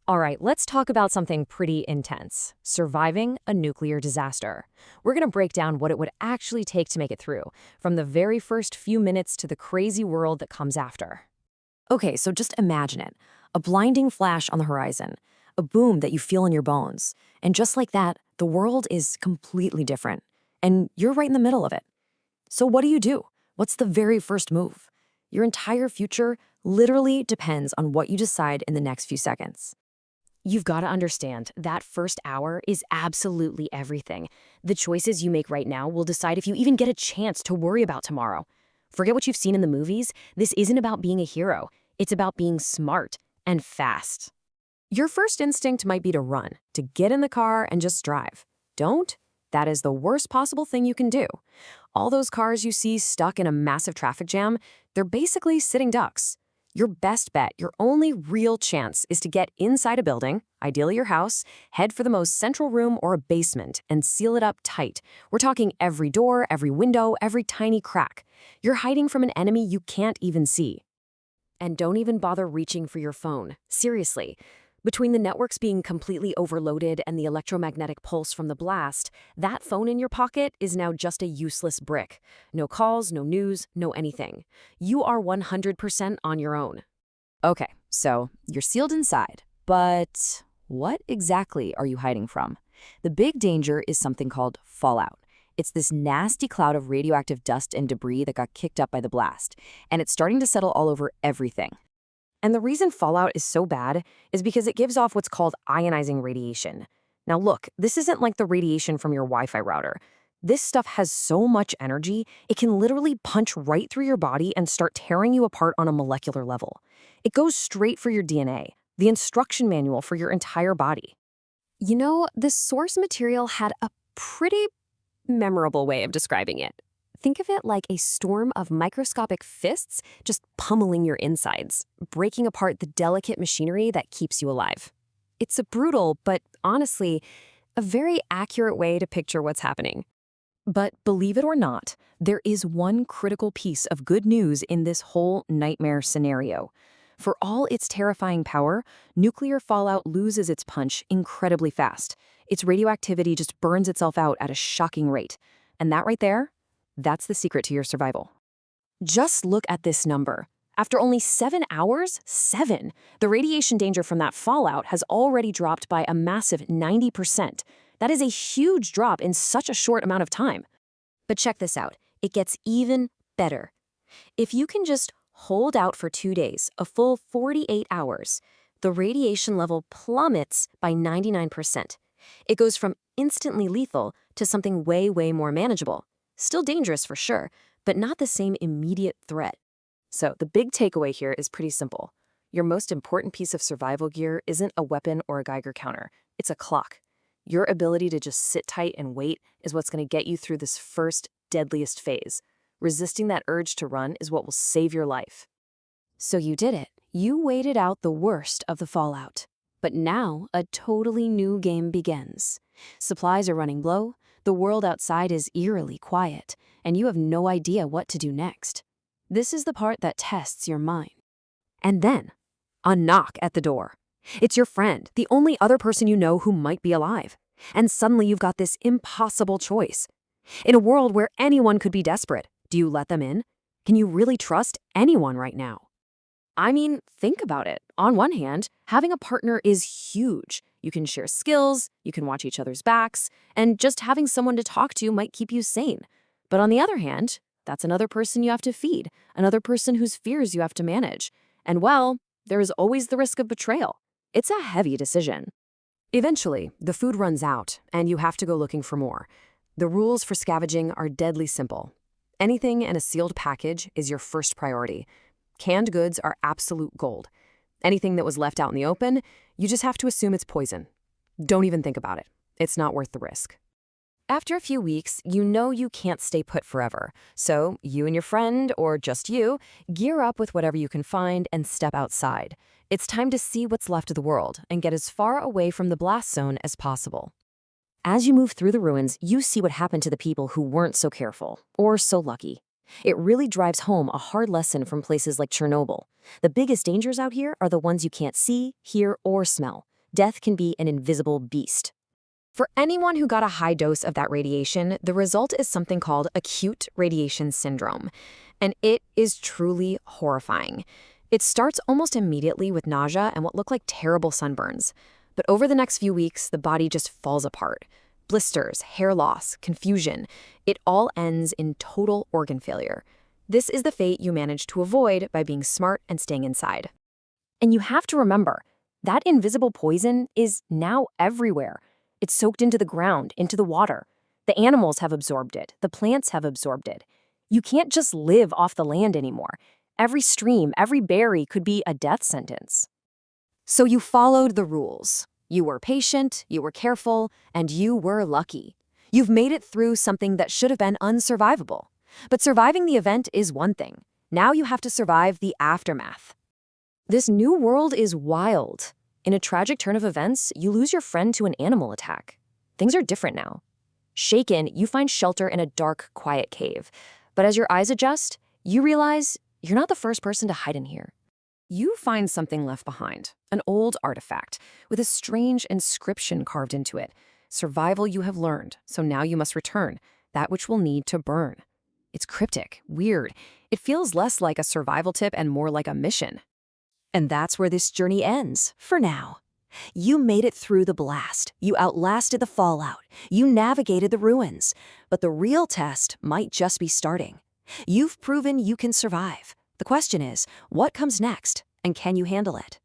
All right, let's talk about something pretty intense: surviving a nuclear disaster. We're going to break down what it would actually take to make it through, from the very first few minutes to the crazy world that comes after. Okay, so just imagine it: a blinding flash on the horizon, a boom that you feel in your bones. And just like that, the world is completely different. And you're right in the middle of it. So, what do you do? What's the very first move? Your entire future literally depends on what you decide in the next few seconds. You've got to understand that first hour is absolutely everything. The choices you make right now will decide if you even get a chance to worry about tomorrow. Forget what you've seen in the movies. This isn't about being a hero. It's about being smart and fast. Your first instinct might be to run, to get in the car and just drive. Don't. That is the worst possible thing you can do. All those cars you see stuck in a massive traffic jam, they're basically sitting ducks. Your best bet, your only real chance, is to get inside a building, ideally your house, head for the most central room or a basement, and seal it up tight. We're talking every door, every window, every tiny crack. You're hiding from an enemy you can't even see. And don't even bother reaching for your phone. Seriously. Between the networks being completely overloaded and the electromagnetic pulse from the blast, that phone in your pocket is now just a useless brick. No calls, no news, no anything. You are 100% on your own. Okay, so you're sealed inside, but what exactly are you hiding from? The big danger is something called fallout. It's this nasty cloud of radioactive dust and debris that got kicked up by the blast, and it's starting to settle all over everything. And the reason fallout is so bad is because it gives off what's called ionizing radiation. Now look, this isn't like the radiation from your Wi-Fi router. This stuff has so much energy, it can literally punch right through your body and start tearing you apart on a molecular level. It goes straight for your DNA, the instruction manual for your entire body. You know, the source material had a pretty memorable way of describing it. Think of it like a storm of microscopic fists just pummeling your insides, breaking apart the delicate machinery that keeps you alive. It's a brutal, but honestly, a very accurate way to picture what's happening. But believe it or not, there is one critical piece of good news in this whole nightmare scenario. For all its terrifying power, nuclear fallout loses its punch incredibly fast. Its radioactivity just burns itself out at a shocking rate. And that right there, that's the secret to your survival. Just look at this number. After only 7 hours, the radiation danger from that fallout has already dropped by a massive 90%. That is a huge drop in such a short amount of time. But check this out. It gets even better. If you can just hold out for 2 days, a full 48 hours, the radiation level plummets by 99%. It goes from instantly lethal to something way, way more manageable. Still dangerous for sure, but not the same immediate threat. So the big takeaway here is pretty simple. Your most important piece of survival gear isn't a weapon or a Geiger counter. It's a clock. Your ability to just sit tight and wait is what's going to get you through this first, deadliest phase. Resisting that urge to run is what will save your life. So you did it. You waited out the worst of the fallout. But now a totally new game begins. Supplies are running low, the world outside is eerily quiet, and you have no idea what to do next. This is the part that tests your mind. And then, a knock at the door. It's your friend, the only other person you know who might be alive. And suddenly you've got this impossible choice. In a world where anyone could be desperate, do you let them in? Can you really trust anyone right now? I mean, think about it. On one hand, having a partner is huge. You can share skills, you can watch each other's backs, and just having someone to talk to might keep you sane. But on the other hand, that's another person you have to feed, another person whose fears you have to manage. And well, there is always the risk of betrayal. It's a heavy decision. Eventually, the food runs out, and you have to go looking for more. The rules for scavenging are deadly simple. Anything in a sealed package is your first priority. Canned goods are absolute gold. Anything that was left out in the open, you just have to assume it's poison. Don't even think about it. It's not worth the risk. After a few weeks, you know you can't stay put forever. So you and your friend, or just you, gear up with whatever you can find and step outside. It's time to see what's left of the world and get as far away from the blast zone as possible. As you move through the ruins, you see what happened to the people who weren't so careful, or so lucky. It really drives home a hard lesson from places like Chernobyl. The biggest dangers out here are the ones you can't see, hear, or smell. death can be an invisible beast. For anyone who got a high dose of that radiation, the result is something called acute radiation syndrome, and it is truly horrifying. It starts almost immediately with nausea and what look like terrible sunburns. But over the next few weeks, the body just falls apart. Blisters, hair loss, confusion. It all ends in total organ failure. This is the fate you manage to avoid by being smart and staying inside. And you have to remember, that invisible poison is now everywhere. It's soaked into the ground, into the water. The animals have absorbed it. The plants have absorbed it. You can't just live off the land anymore. Every stream, every berry could be a death sentence. So you followed the rules. You were patient, you were careful, and you were lucky. You've made it through something that should have been unsurvivable. But surviving the event is one thing. Now you have to survive the aftermath. This new world is wild. In a tragic turn of events, you lose your friend to an animal attack. Things are different now. Shaken, you find shelter in a dark, quiet cave. But as your eyes adjust, you realize you're not the first person to hide in here. You find something left behind, an old artifact with a strange inscription carved into it. Survival you have learned, so now you must return, that which will need to burn. It's cryptic, weird. It feels less like a survival tip and more like a mission. And that's where this journey ends, for now. You made it through the blast. You outlasted the fallout. You navigated the ruins. But the real test might just be starting. You've proven you can survive. The question is, what comes next, and can you handle it?